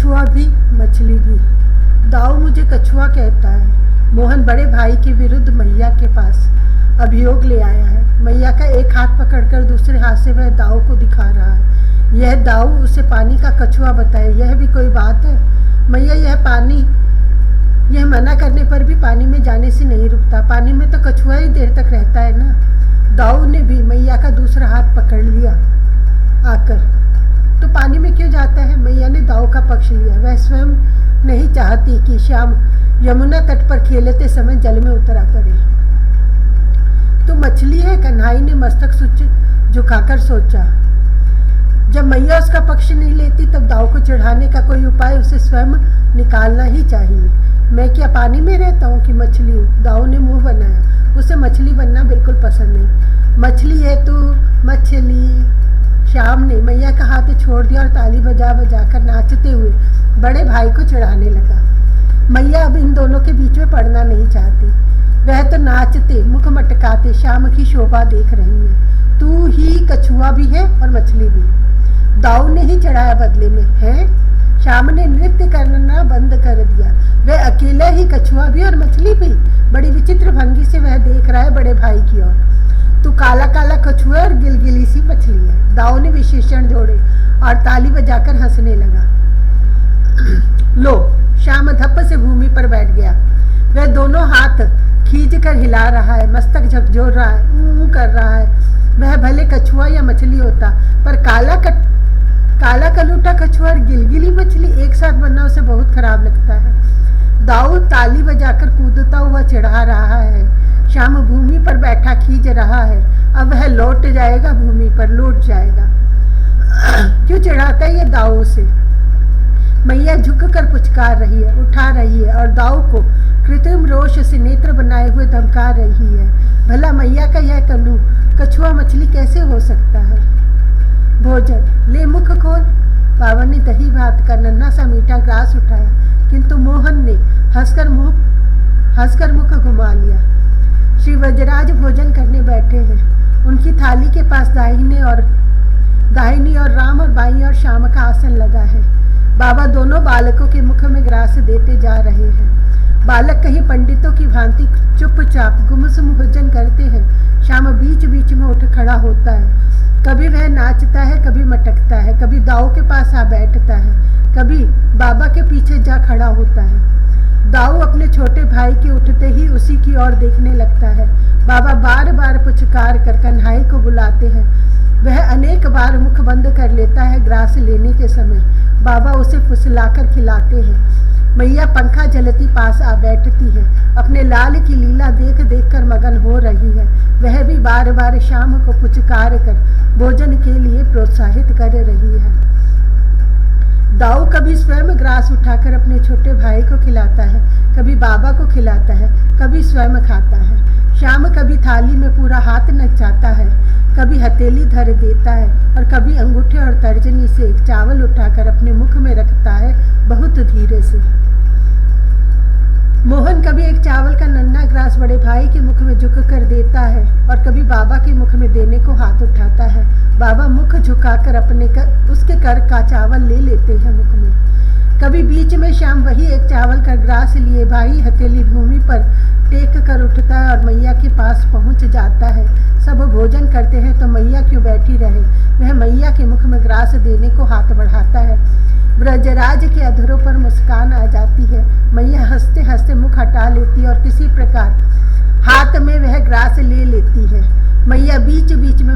कछुआ भी मछली भी। दाऊ मुझे कछुआ कहता है। मोहन बड़े भाई के विरुद्ध मैया के पास अभियोग ले आया है। मैया का एक हाथ पकड़कर दूसरे हाथ से वह दाऊ को दिखा रहा है। यह दाऊ उसे पानी का कछुआ बताए, यह भी कोई बात है? मैया यह मना करने पर भी पानी में जाने से नहीं रुकता। पानी में तो कछुआ ही देर तक रहता है ना। दाऊ ने भी मैया का दूसरा हाथ पकड़ लिया आकर। तो पानी में क्यों जाता है? मैया ने दाऊ का पक्ष लिया। वह स्वयं नहीं चाहती कि श्याम यमुना तट पर खेलते समय जल में उतरा करे। तो मछली है, कन्हई ने मस्तक झुकाकर सोचा। जब मैया उसका पक्ष नहीं लेती तब दाऊ को चढ़ाने का कोई उपाय उसे स्वयं निकालना ही चाहिए। मैं क्या पानी में रहता हूँ कि मछली हूँ? दाऊ ने मुंह बनाया। उसे मछली बनना बिल्कुल पसंद नहीं। मछली है तू, मछली। श्याम ने मैया का हाथ छोड़ दिया और ताली बजा बजाकर नाचते हुए बड़े भाई को चढ़ाने लगा। मैया अब इन दोनों के बीच में पड़ना नहीं चाहती। वह तो नाचते मुख मटकाते श्याम की शोभा देख रही है। तू ही कछुआ भी है और मछली भी। दाऊ ने ही चढ़ाया बदले में है। श्याम ने नृत्य करना बंद कर दिया। वह अकेला ही कछुआ भी और मछली भी। बड़ी विचित्र भंगी से वह देख रहा है बड़े भाई की ओर। तू काला काला कछुआ और गिलगिली सी मछली है। दाऊ ने विशेषण जोड़े और ताली बजाकर हंसने लगा। लो, श्याम धप्प से भूमि पर बैठ गया। वह दोनों हाथ खींच कर हिला रहा है, मस्तक झकझोर रहा है, ऊँ कर रहा है। वह भले कछुआ या मछली होता, पर काला कलूटा कछुआ और गिलगिली मछली एक साथ बनना उसे बहुत खराब लगता है। दाऊ ताली बजाकर कूदता हुआ चढ़ा रहा है। श्याम भूमि पर बैठा खींच रहा है। अब वह लौट जाएगा, भूमि पर लौट जाएगा। क्यों चढ़ाता है ये दाऊ से? मैया झुक कर पुचकार रही है, उठा रही है और दाऊ को कृत्रिम रोष से नेत्र बनाए हुए धमका रही है। भला मैया का यह कन्नू कछुआ मछली कैसे हो सकता है? भोजन ले, मुख खोल। बाबा ने दही भात का नन्हा सा मीठा ग्रास उठाया, किंतु मोहन ने हंसकर मुख घुमा लिया। श्री वज्रराज भोजन करने बैठे हैं। उनकी थाली के पास दाहिनी और राम और बाई और श्याम का आसन लगा है। बाबा दोनों बालकों के मुख में ग्रास देते जा रहे हैं। बालक कहीं पंडितों की भांति चुपचाप गुमसुम भोजन करते हैं। श्याम बीच बीच में उठ खड़ा होता है। कभी वह नाचता है, कभी मटकता है, कभी दाऊ के पास आ बैठता है, कभी बाबा के पीछे जा खड़ा होता है। दाऊ अपने छोटे भाई के उठते ही उसी की ओर देखने लगता है। बाबा बार बार पुचकार कर कन्हई को बुलाते हैं। वह अनेक बार मुख बंद कर लेता है। ग्रास लेने के समय बाबा उसे फुसलाकर खिलाते हैं। मैया पंखा झलती पास आ बैठती है। अपने लाल की लीला देख देख कर मगन हो रही है। वह भी बार बार शाम को पुचकार कर भोजन के लिए प्रोत्साहित कर रही है। दाऊ कभी स्वयं ग्रास उठाकर अपने छोटे भाई को खिलाता है, कभी बाबा को खिलाता है, कभी स्वयं खाता है। श्याम कभी थाली में पूरा हाथ नचाता है, कभी हथेली धर देता है और कभी अंगूठे और तर्जनी से एक चावल उठाकर अपने मुख में रखता है, बहुत धीरे से। मोहन कभी एक चावल का नन्हा ग्रास बड़े भाई के मुख में झुक कर देता है और कभी बाबा के मुख में देने को हाथ उठाता है। बाबा मुख झुकाकर उसके कर का चावल ले लेते हैं मुख में। कभी बीच में श्याम वही एक चावल का ग्रास लिए भाई हथेली भूमि पर टेक कर उठता है और मैया के पास पहुंच जाता है। सब भोजन करते हैं तो मैया क्यों बैठी रहे? वह मैया के मुख में ग्रास देने को हाथ बढ़ाता है। ब्रजराज के अधरों पर मुस्कान आ जाती है। मैया हंसते हंसते मुख हटा लेती है और किसी प्रकार हाथ में वह ग्रास ले लेती है। मैया बीच बीच में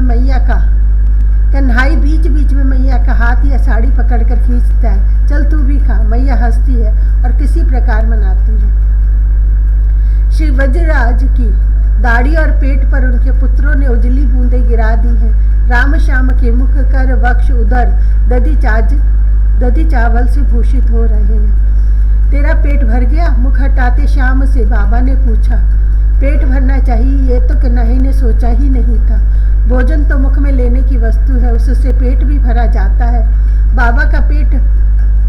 कन्हई बीच बीच में मैया का हाथ या साड़ी पकड़कर खींचता है। चल तू भी खा। मैया हंसती है और किसी प्रकार मनाती है। श्री वज्रराज की दाढ़ी और पेट पर उनके पुत्रों ने उजली बूंदें गिरा दी हैं। राम श्याम के मुख, कर, वक्ष, उदर दधी चावल से भूषित हो रहे हैं। तेरा पेट भर गया? मुख हटाते श्याम से बाबा ने पूछा। पेट भरना चाहिए ये तो कन्हई ने सोचा ही नहीं था। भोजन तो मुख में लेने की वस्तु है, उससे पेट भी भरा जाता है। बाबा का पेट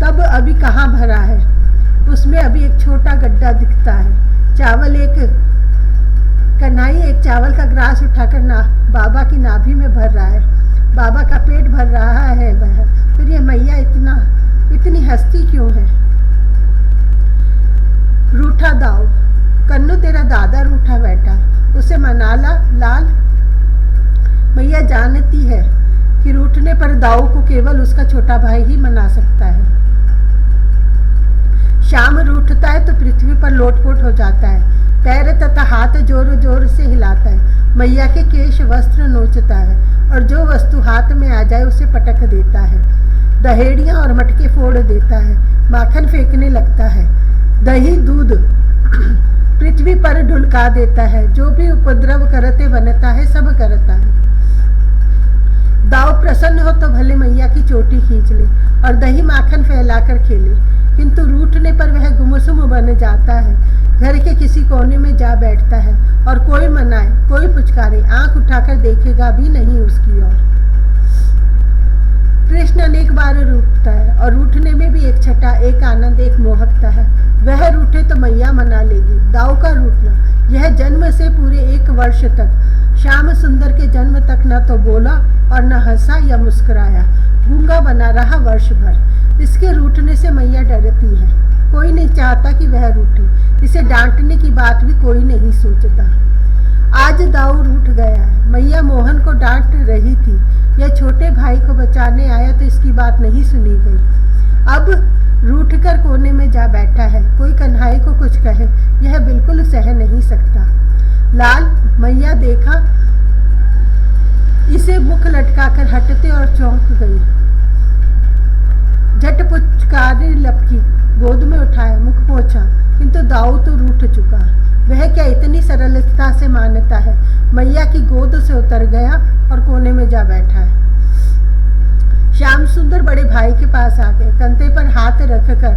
तब अभी कहाँ भरा है, उसमें अभी एक छोटा गड्ढा दिखता है। कन्हई एक चावल का ग्रास उठाकर बाबा की नाभि में भर रहा है। बाबा का पेट भर रहा है वह। फिर ये मैया इतनी हस्ती क्यों है? रूठा दाऊ, कन्नू तेरा दादा रूठा बैठा, उसे मनाला लाल। मैया जानती है कि रूठने पर दाऊ को केवल उसका छोटा भाई ही मना सकता है। श्याम रूठता है तो पृथ्वी पर लोटपोट हो जाता है, पैर तथा हाथ जोर जोर से हिलाता है, मैया के केश वस्त्र नोचता है और जो वस्तु हाथ में आ जाए उसे पटक देता है, दहेड़ियां और मटके फोड़ देता है, माखन फेंकने लगता है, दही दूध पृथ्वी पर ढुलका देता है, जो भी उपद्रव करते बनता है सब करता है। दाऊ प्रसन्न हो तो भले मैया की चोटी खींच ले और दही माखन फैलाकर खेले, किंतु रूठने पर वह गुमसुम बन जाता है, घर के किसी कोने में जा बैठता है और कोई मनाए कोई पुचकारे आंख उठाकर देखेगा भी नहीं उसकी ओर। कृष्ण अनेक बार रूठता है और रूठने में भी एक छटा, एक आनंद, एक मोहकता है। वह रूठे तो मैया मना लेगी। दाऊ का रूठना यह जन्म से पूरे 1 वर्ष तक, श्याम सुंदर के जन्म तक न तो बोला और न हंसा या मुस्कुराया, गूंगा बना रहा वर्ष भर। इसके रूठने से मैया डरती है, कोई नहीं चाहता कि वह रूठे, इसे डांटने की बात भी कोई नहीं सोचता। आज दाऊ रूठ गया है। मैया मोहन को डांट रही थी, यह छोटे भाई को बचाने आया तो इसकी बात नहीं सुनी गई। अब रूठ कर कोने में जा बैठा है, कोई कन्हाई को कुछ कहे यह बिल्कुल सह नहीं सकता। लाल, मैया देखा इसे मुख लटकाकर हटते और चौंक गई। झट पुचकारी लपकी, गोद में उठाया, मुख पोंछा, किंतु दाऊ तो रूठ चुका। वह क्या इतनी सरलता से मानता है? मैया की गोद से उतर गया और कोने में जा बैठा है। श्याम सुंदर बड़े भाई के पास आ गए, कंधे पर हाथ रखकर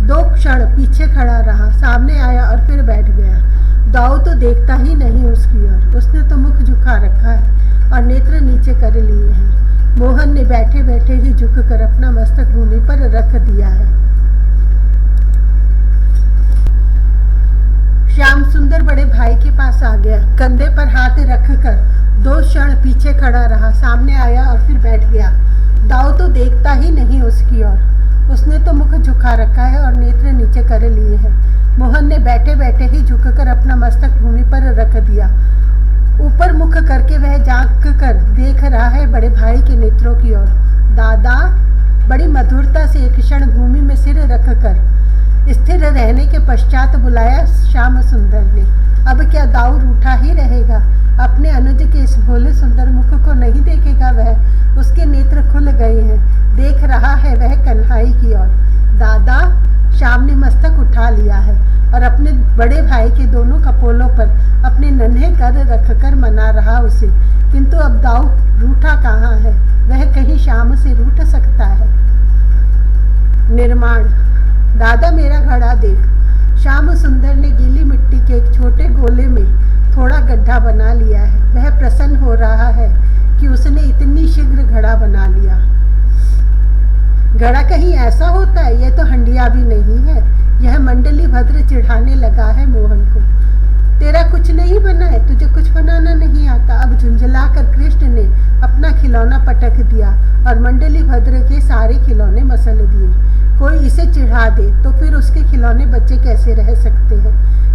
2 क्षण पीछे खड़ा रहा, सामने आया और फिर बैठ गया। दाऊ तो देखता ही नहीं उसकी ओर, उसने तो मुख झुका रखा है और नेत्र नीचे कर लिए हैं। मोहन ने बैठे बैठे ही झुककर अपना मस्तक भूमि पर रख दिया है। श्याम सुंदर बड़े भाई के पास आ गया, कंधे पर हाथ रखकर 2 क्षण पीछे खड़ा रहा, सामने आया और फिर बैठ गया। दाऊ तो देखता ही नहीं उसकी ओर, उसने तो मुख झुका रखा है और नेत्र नीचे कर लिए हैं। मोहन ने बैठे बैठे ही झुककर अपना मस्तक भूमि पर रख दिया। ऊपर मुख करके वह झांक कर देख रहा है बड़े भाई के नेत्रों की ओर। दादा, बड़ी मधुरता से एक क्षण भूमि में सिर रखकर स्थिर रहने के पश्चात बुलाया श्याम सुंदर ने। अब क्या दाऊ रूठा ही रहेगा? अपने अनुज के इस भोले सुंदर मुख को नहीं देखेगा वह? उसके नेत्र खुल गए हैं, देख रहा है वह कन्हाई की ओर। दादा, श्याम ने मस्तक उठा लिया है और अपने बड़े भाई के दोनों कपोलों पर अपने नन्हे कर रखकर मना रहा उसे, किंतु अब दाऊ रूठा कहाँ है? वह कहीं श्याम से रूठ सकता है? निर्माण, दादा मेरा घड़ा देख। श्याम सुंदर ने गीली मिट्टी के एक छोटे गोले में थोड़ा गड्ढा बना लिया है। वह प्रसन्न हो रहा है कि उसने इतनी शीघ्र घड़ा बना लिया। घड़ा कहीं ऐसा होता है? यह तो हंडिया भी नहीं है। यह मंडली भद्र चिढ़ाने लगा है मोहन को। तेरा कुछ नहीं बना है, तुझे कुछ बनाना नहीं आता। अब झुंझलाकर कृष्ण ने अपना खिलौना पटक दिया और मंडली भद्र के सारे खिलौने मसल दिए। कोई इसे चिढ़ा दे तो फिर उसके खिलौने बच्चे कैसे रह सकते हैं?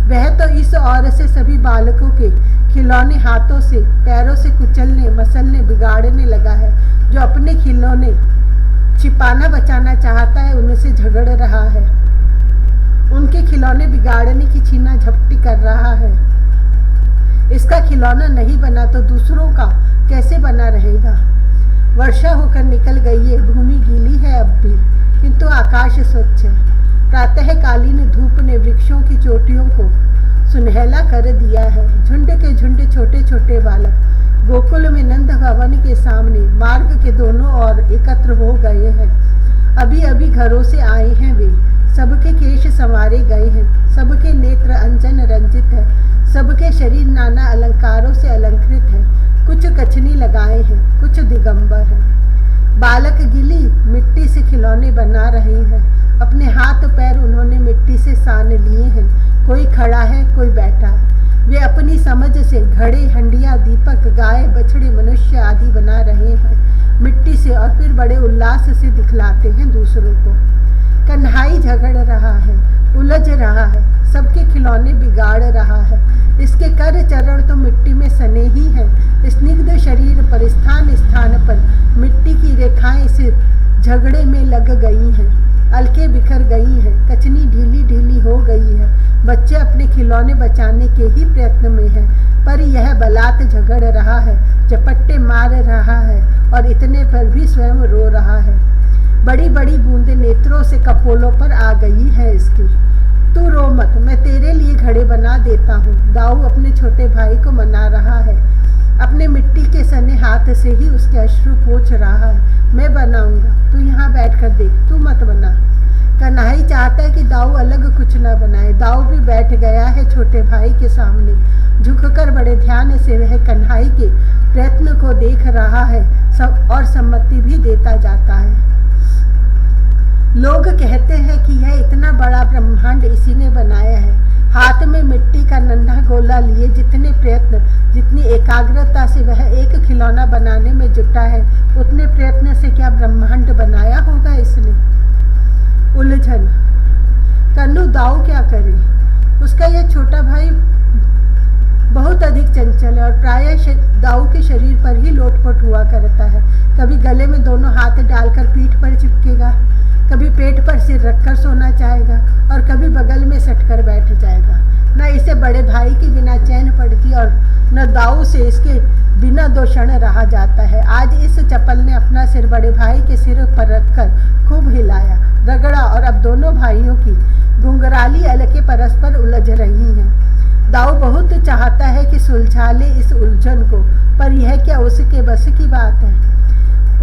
वह तो इस ओर से सभी बालकों के खिलौने हाथों से पैरों से कुचलने, मसलने, बिगाड़ने लगा है। जो अपने खिलौने छिपाना बचाना चाहता है उनसे झगड़ रहा है, उनके खिलौने बिगाड़ने की छीना झपटी कर रहा है। इसका खिलौना नहीं बना तो दूसरों का कैसे बना रहेगा? वर्षा होकर निकल गई है, भूमि गीली है अब भी, किंतु आकाश स्वच्छ है। प्रातःकालीन धूप ने वृक्षों की चोटियों को सुनहला कर दिया है। झुंड के झुंड छोटे छोटे बालक गोकुल में नंद भवन के सामने मार्ग के दोनों ओर एकत्र हो गए हैं। अभी अभी घरों से आए हैं वे, सबके केश संवारे गए हैं, सबके नेत्र अंजन रंजित है, सबके शरीर नाना अलंकारों से अलंकृत है। कुछ कछनी लगाए हैं, कुछ दिगंबर हैं। बालक गीली मिट्टी से खिलौने बना रहे हैं। अपने हाथ पैर उन्होंने मिट्टी से सान लिए हैं। कोई खड़ा है, कोई बैठा है। वे अपनी समझ से घड़े, हंडिया, दीपक, गाय, बछड़े, मनुष्य आदि बना रहे हैं मिट्टी से और फिर बड़े उल्लास से दिखलाते हैं दूसरों को। कन्हाई झगड़ रहा है, उलझ रहा है, सबके खिलौने बिगाड़ रहा है। इसके कर चरण तो मिट्टी में सने ही हैं। स्निग्ध शरीर पर स्थान स्थान पर मिट्टी की रेखाएं इस झगड़े में लग गई हैं, अलके बिखर गई हैं, कचनी ढीली ढीली हो गई है। बच्चे अपने खिलौने बचाने के ही प्रयत्न में हैं, पर यह बलात् झगड़ रहा है, झपट्टे मार रहा है और इतने पर भी स्वयं रो रहा है। बड़ी बड़ी बूंदें नेत्रों से कपोलों पर आ गई है इसकी। तू रो मत, मैं तेरे लिए घड़े बना देता हूँ। दाऊ अपने छोटे भाई को मना रहा है, अपने मिट्टी के सने हाथ से ही उसके अश्रु पोंछ रहा है। मैं बनाऊंगा, तू यहाँ बैठकर देख, तू मत बना। कन्हाई चाहता है कि दाऊ अलग कुछ न बनाए। दाऊ भी बैठ गया है छोटे भाई के सामने। झुककर बड़े ध्यान से वह कन्हाई के प्रयत्न को देख रहा है और सम्मति भी देता जाता है। लोग कहते हैं कि यह इतना बड़ा ब्रह्मांड इसी ने बनाया है। हाथ में मिट्टी का नन्हा गोला लिए जितने प्रयत्न, जितनी एकाग्रता से वह एक खिलौना बनाने में जुटा है, उतने प्रयत्न से क्या ब्रह्मांड बनाया होगा इसने। उलझन। कन्नू दाऊ क्या करे? उसका यह छोटा भाई बहुत अधिक चंचल है और प्रायः दाऊ के शरीर पर ही लोटपोट हुआ करता है। कभी गले में दोनों हाथ डालकर पीठ पर चिपकेगा, कभी पेट पर सिर रखकर सोना चाहेगा और कभी बगल में सटकर बैठ जाएगा। न इसे बड़े भाई के बिना चैन पड़ती और न दाऊ से इसके बिना दो क्षण रहा जाता है। आज इस चपल ने अपना सिर बड़े भाई के सिर पर रखकर खूब हिलाया, रगड़ा और अब दोनों भाइयों की घुंघराली अलके परस्पर उलझ रही हैं। दाऊ बहुत चाहता है कि सुलझा ले इस उलझन को, पर यह क्या उसके बस की बात है।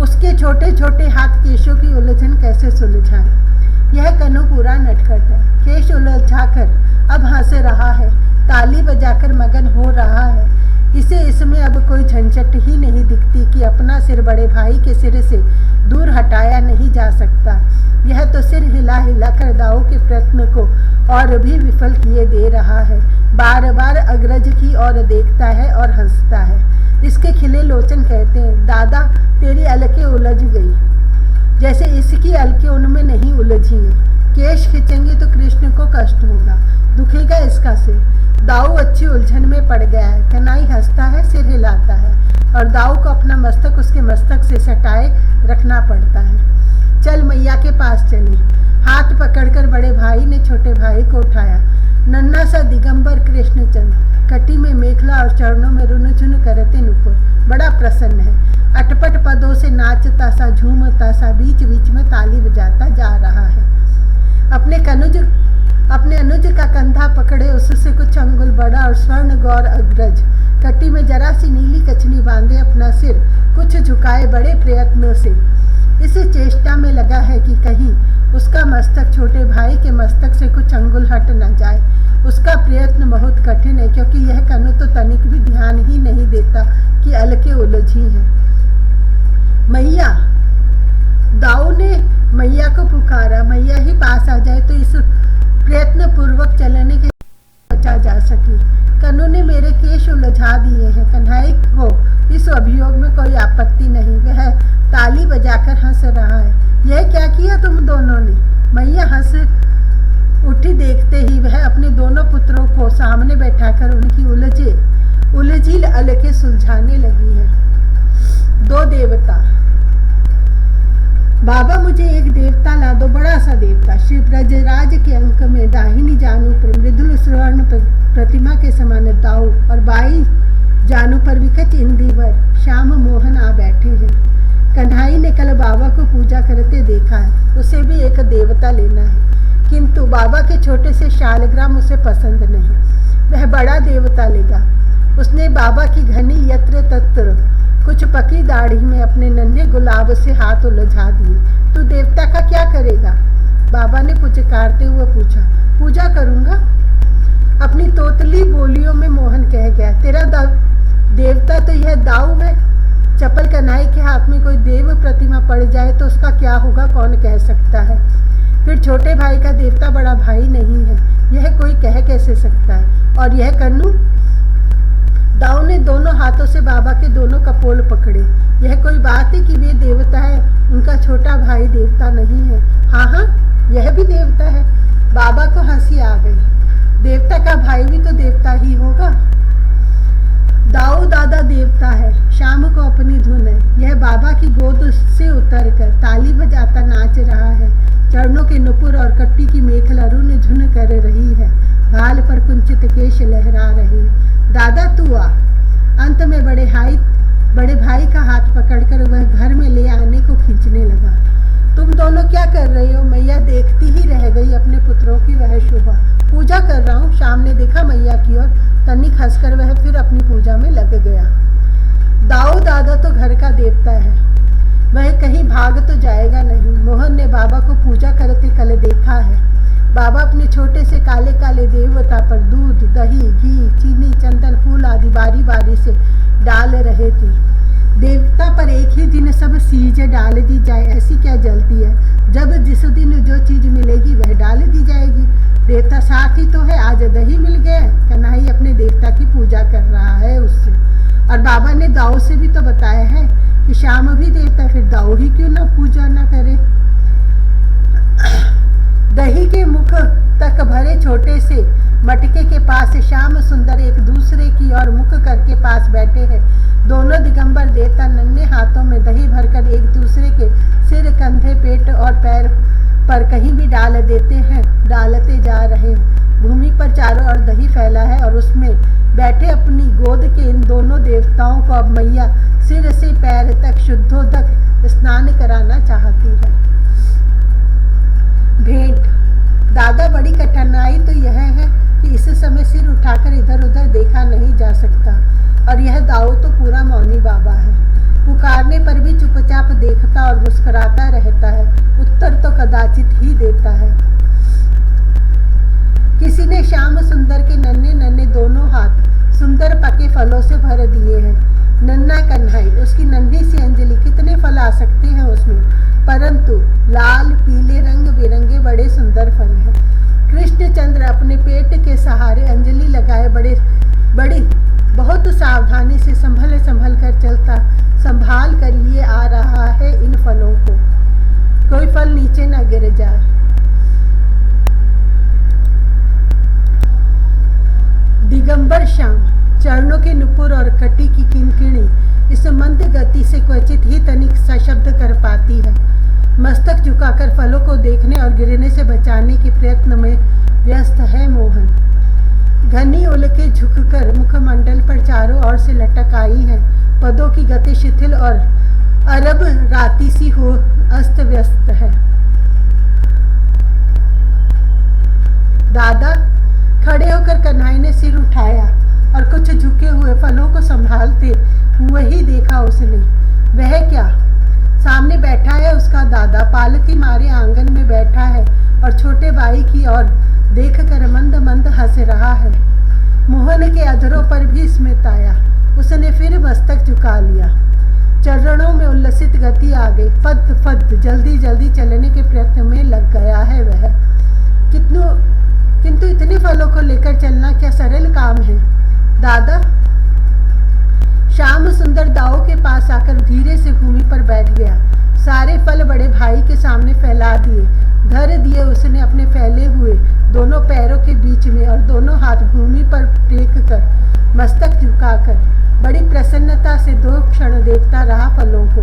उसके छोटे छोटे हाथ केशों की उलझन कैसे सुलझाएं। यह कन्नू पूरा नटखट है। केश उलझाकर अब हंस रहा है, ताली बजाकर मगन हो रहा है। इसे इसमें अब कोई झंझट ही नहीं दिखती कि अपना सिर बड़े भाई के सिर से दूर हटाया नहीं जा सकता। यह तो सिर हिला हिला कर दाऊ के प्रयत्न को और भी विफल किए दे रहा है। बार बार अग्रज की ओर देखता है और हंसता है। इसके खिले लोचन कहते हैं, दादा तेरी अलके उलझ गई, जैसे इसकी अलके उनमें नहीं उलझी हैं। केश खींचेंगे तो कृष्ण को कष्ट होगा, दुखेगा इसका सिर। दाऊ अच्छी उलझन में पड़ गया है। कन्हाई हंसता है, सिर हिलाता है और दाऊ को अपना मस्तक उसके मस्तक से सटाए रखना पड़ता है। चल मैया के पास चले। हाथ पकड़कर बड़े भाई ने छोटे भाई को उठाया। नन्हा सा दिगंबर कृष्णचंद्र कटी में मेखला और चरणों में रुनझुन करते नुपुर बड़ा प्रसन्न है। अटपट पदों से नाचता सा, झूमता सा, बीच बीच में ताली बजाता जा रहा है। अपने अनुज का कंधा पकड़े उससे कुछ अंगुल बड़ा और स्वर्ण गौर अग्रज कटी में जरा सी नीली कचनी बांधे अपना सिर कुछ झुकाए बड़े प्रयत्नों से इस चेष्टा में लगा है कि कहीं उसका मस्तक छोटे भाई के मस्तक से कुछ अंगुल हट न जाए। उसका प्रयत्न बहुत कठिन है, क्योंकि यह कन्नू तो तनिक भी ध्यान ही नहीं देता कि अलके उलझी हैं। मैया। दाऊ ने मैया को पुकारा। मैया ही पास आ जाए तो इस प्रयत्न पूर्वक चलने के बचा जा सके। कन्नू ने मेरे केश उलझा दिए हैं। कन्हाई को इस अभियोग में कोई आपत्ति नहीं। वह ताली बजाकर हंस रहा है। यह क्या किया तुम दोनों ने? मैया हंस उठी। देखते ही वह अपने दोनों पुत्रों को सामने बैठाकर उनकी उलझी अलके सुलझाने लगी है। दो देवता। बाबा मुझे एक देवता ला दो, बड़ा सा देवता। श्री ब्रजराज के अंक में दाहिनी जानू पर मृदुल स्वर्ण प्रतिमा के समान दाऊ और बाई जानू पर विकट इंदिवर श्याम मोहन आ बैठे हैं। कन्हाई ने कल बाबा को पूजा करते देखा है। उसे भी एक देवता लेना है, किंतु बाबा के छोटे से शालग्राम उसे पसंद नहीं। वह बड़ा देवता लेगा। उसने बाबा की घनी यत्र तत्र कुछ पकी दाढ़ी में अपने नन्हे गुलाब से हाथ उलझा दिए। तू देवता का क्या करेगा? बाबा ने पुचकारते हुए पूछा। पूजा करूंगा। अपनी तोतली बोलियों में मोहन कह गया। तेरा देवता तो यह दाऊ है। चपल कन्हाई के हाथ में कोई देव प्रतिमा पड़ जाए तो उसका क्या होगा कौन कह सकता है। फिर छोटे भाई का देवता बड़ा भाई नहीं है, यह कोई कह कैसे सकता है। और यह कन्नू। दाऊ ने दोनों हाथों से बाबा के दोनों कपोल पकड़े। यह कोई बात है कि वे देवता है, उनका छोटा भाई देवता नहीं है। हाँ हाँ यह भी देवता है। बाबा को हंसी आ गई। देवता का भाई भी तो देवता ही होगा। दाऊ दादा देवता है, शाम को अपनी धुन है। यह बाबा की गोद से उतरकर ताली बजाता नाच रहा है। चरणों के नुपुर और कट्टी की मेखला रुन झुन कर रही है। भाल पर कुंचित केश लहरा रहे। दादा तू आ। अंत में बड़े भाई का हाथ पकड़कर वह घर में ले आने को खींचने लगा। तुम दोनों क्या कर रहे हो? मैया देखती ही रह गई अपने पुत्रों की वह शोभा। पूजा कर रहा हूँ। शाम ने देखा मैया की ओर, तनिक हंसकर वह फिर अपनी पूजा में लग गया। दाऊ दादा तो घर का देवता है, वह कहीं भाग तो जाएगा नहीं। मोहन ने बाबा को पूजा करते कल देखा है। बाबा अपने छोटे से काले काले देवता पर दूध, दही, घी, चीनी, चंदन, फूल आदि बारी बारी से डाल रहे थे। देवता पर एक ही दिन सब चीज डाल दी जाए, ऐसी क्या जल्दी है? जब जिस दिन जो चीज मिलेगी वह डाल दी जाएगी। देवता साथ ही तो है। आज दही मिल गया, कन्हई अपने देवता की पूजा कर रहा है उससे। और बाबा ने दाऊ से भी तो बताया है कि श्याम भी देवता, फिर दाऊ ही क्यों ना पूजा ना करे। दही के मुख तक भरे छोटे से मटके के पास श्याम सुंदर एक दूसरे की ओर मुख करके पास बैठे हैं। दोनों दिगंबर देवता नन्हे हाथों में दही भरकर एक दूसरे के सिर, कंधे, पेट और पैर पर कहीं भी डालते जा रहे हैं। भूमि पर चारों ओर दही फैला है और उसमें बैठे अपनी गोद के इन दोनों देवताओं को अब मैया सिर से पैर तक शुद्धोदक स्नान कराना चाहती है। भेंट। दादा, बड़ी कठिनाई तो यह है कि इस समय सिर उठाकर इधर उधर देखा नहीं जा सकता, और यह दाऊ तो पूरा मौनी बाबा है। पुकारने पर भी चुपचाप देखता और मुस्कुराता रहता है। उत्तर तो कदाचित ही देता है। किसी ने श्याम सुंदर के नन्हे नन्हे दोनों हाथ सुंदर पके फलों से भर दिए हैं। नन्हा कन्हई, उसकी नन्ही सी अंजलि, कितने फल आ सकते हैं उसमें, परंतु लाल पीले रंग बिरंगे बड़े सुंदर फल हैं। कृष्णचंद्र अपने पेट के सहारे अंजलि लगाए बड़ी बहुत सावधानी से संभल कर चलता, संभाल कर लिए आ रहा है इन फलों को, कोई फल नीचे न गिर जाए। दिगंबर श्याम, चरणों के नुपुर और कटी की किनकिनी इस मंद गति से क्वचित ही तनिक सा शब्द कर पाती है। मस्तक झुकाकर फलों को देखने और गिरने से बचाने के प्रयत्न में व्यस्त है मोहन। घनी उल्के झुककर मुखमंडल पर चारों ओर से लटक आई है। पदों की गति शिथिल और अरब राती सी हो अस्त व्यस्त है। दादा, खड़े होकर कन्हई ने सिर उठाया और कुछ झुके हुए फलों को संभालते हुए ही देखा उसने। वह क्या? सामने बैठा है उसका दादा, पालकी मारे आंगन में बैठा है और छोटे भाई की ओर देखकर मंद मंद हंस रहा है। मोहन के अधरों पर भी स्मित आया। उसने फिर मस्तक झुका लिया। चरणों में उल्लसित गति आ गई। फद फद जल्दी जल्दी चलने के प्रयत्न में लग गया है वह। किंतु इतने फलों को लेकर चलना क्या सरल काम है? दादा, श्याम सुंदर दाऊ के पास आकर धीरे से भूमि पर बैठ गया। सारे फल बड़े भाई के सामने फैला दिए, धर दिए उसने अपने फैले हुए दोनों पैरों के बीच में और दोनों हाथ भूमि पर टेक कर मस्तक झुकाकर बड़ी प्रसन्नता से 2 क्षण देखता रहा फलों को।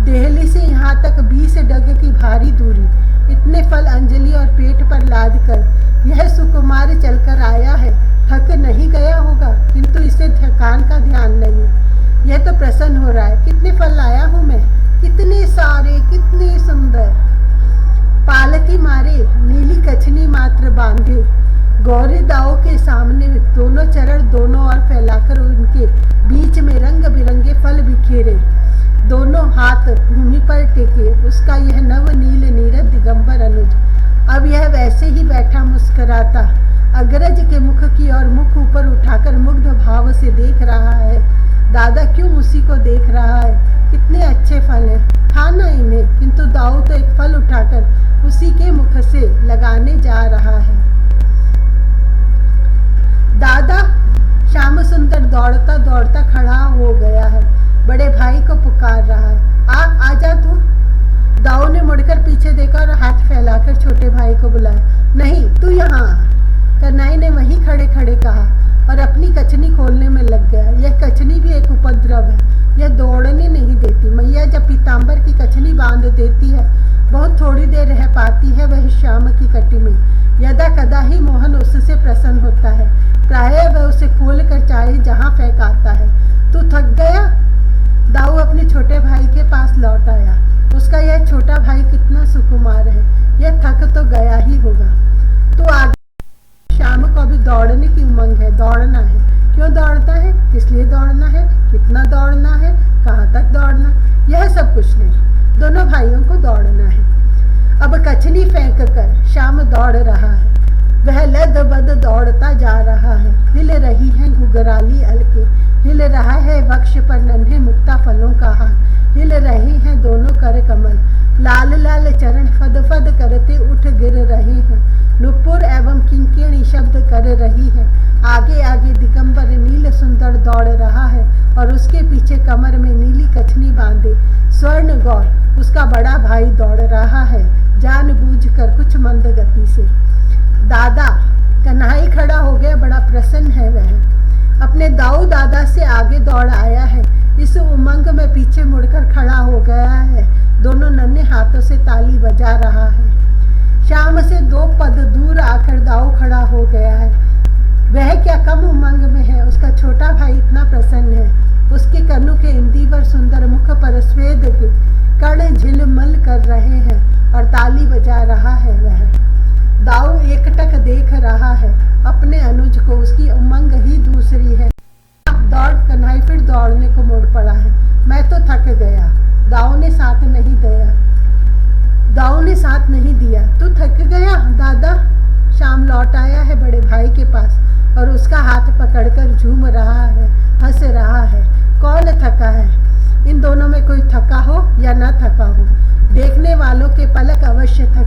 देहली से यहाँ तक 20 डग की भारी दूरी, इतने फल अंजलि और पेट पर लाद कर यह सुकुमार चलकर आया है। थक नहीं गया होगा, किंतु इसे थकान का ध्यान नहीं। यह तो प्रसन्न हो रहा है। कितने फल लाया हूँ मैं, कितने सारे, कितने सुंदर। पालकी मारे नीली कछनी मात्र बांधे गौरी दाऊ के सामने दोनों चरण दोनों ओर फैलाकर उनके बीच में रंग बिरंगे फल बिखेरे, दोनों हाथ भूमि पर टेके। उसका यह नव नील नीरद दिगंबर अनुज अब यह वैसे ही बैठा मुस्कुराता अग्रज के मुख की ओर मुख ऊपर उठाकर मुग्ध भाव से देख रहा है। दादा क्यों उसी को देख रहा है? कितने अच्छे फल हैं, खाना इन्हें। किंतु दाऊ तो एक फल उठाकर उसी के मुख से लगाने जा रहा है। दादा, श्याम सुंदर दौड़ता दौड़ता खड़ा हो गया है, बड़े भाई को पुकार रहा है। आजा तू। दाऊ ने मुड़कर पीछे देखा और हाथ फैलाकर छोटे भाई को बुलाया। नहीं, तू यहाँ आ, कन्हई ने वहीं खड़े खड़े कहा और अपनी कचनी खोलने में लग गया। यह कचनी भी एक उपद्रव है, यह दौड़ने नहीं देती। मैया जब पीताम्बर की कचनी बांध देती है, बहुत थोड़ी देर रह पाती है वह श्याम की कटी में। यदा कदा ही मोहन उससे प्रसन्न होता है, प्रायः वह उसे खोल कर चाहे जहाँ फेंक आता है। तू थक गया? दाऊ अपने छोटे भाई के पास लौट आया। उसका यह छोटा भाई कितना सुकुमार है, यह थक तो गया ही होगा। तू आगे। श्याम को अभी दौड़ने की उमंग है, दौड़ना है। क्यों दौड़ता है, किस लिए दौड़ना है, कितना दौड़ना है, कहाँ तक दौड़ना, यह सब कुछ नहीं, दोनों भाइयों को दौड़ना है। अब कचनी फेंक कर श्याम दौड़ रहा है। वह लद बद दौड़ता जा रहा है। हिल रही है घुघराली अलके, हिल रहा है वक्ष पर नन्हे मुक्ता फलों का हार, हिल रहे हैं दोनों कर कमल, लाल लाल चरण फद फद करते उठ गिर रहे हैं। नुपुर एवं किंकिणी शब्द कर रही है। आगे आगे दिगंबर नील सुंदर दौड़ रहा है और उसके पीछे कमर में नीली कछनी बांधे स्वर्ण गौर उसका बड़ा भाई दौड़ रहा है, जानबूझकर कुछ मंद गति से। दादा, कन्हई खड़ा हो गया, बड़ा प्रसन्न है वह। अपने दाऊ दादा से आगे दौड़ आया है। इस उमंग में पीछे मुड़कर खड़ा हो गया है, दोनों नन्हे हाथों से ताली बजा रहा है। श्याम से 2 पद दूर आकर दाऊ खड़ा हो गया है। वह क्या कम उमंग में है, उसका छोटा भाई इतना प्रसन्न है। उसके कन्नु के इंदिवर सुंदर मुख पर स्वेद के कण झिलमिल कर रहे हैं और ताली बजा रहा है वह। दाऊ एकटक देख रहा है अपने अनुज को, उसकी उमंग ही दूसरी है। दौड़ कन्हई फिर दौड़ने को मुड़ पड़ा है। मैं तो थक गया, दाऊ ने साथ नहीं दिया। दाऊ ने साथ नहीं दिया। तू थक गया दादा? श्याम लौट आया है बड़े भाई के पास और उसका हाथ पकड़कर झूम रहा है, हंस रहा है। कौन थका है? इन दोनों में कोई थका हो या न थका हो, देखने वालों के पलक अवश्य थक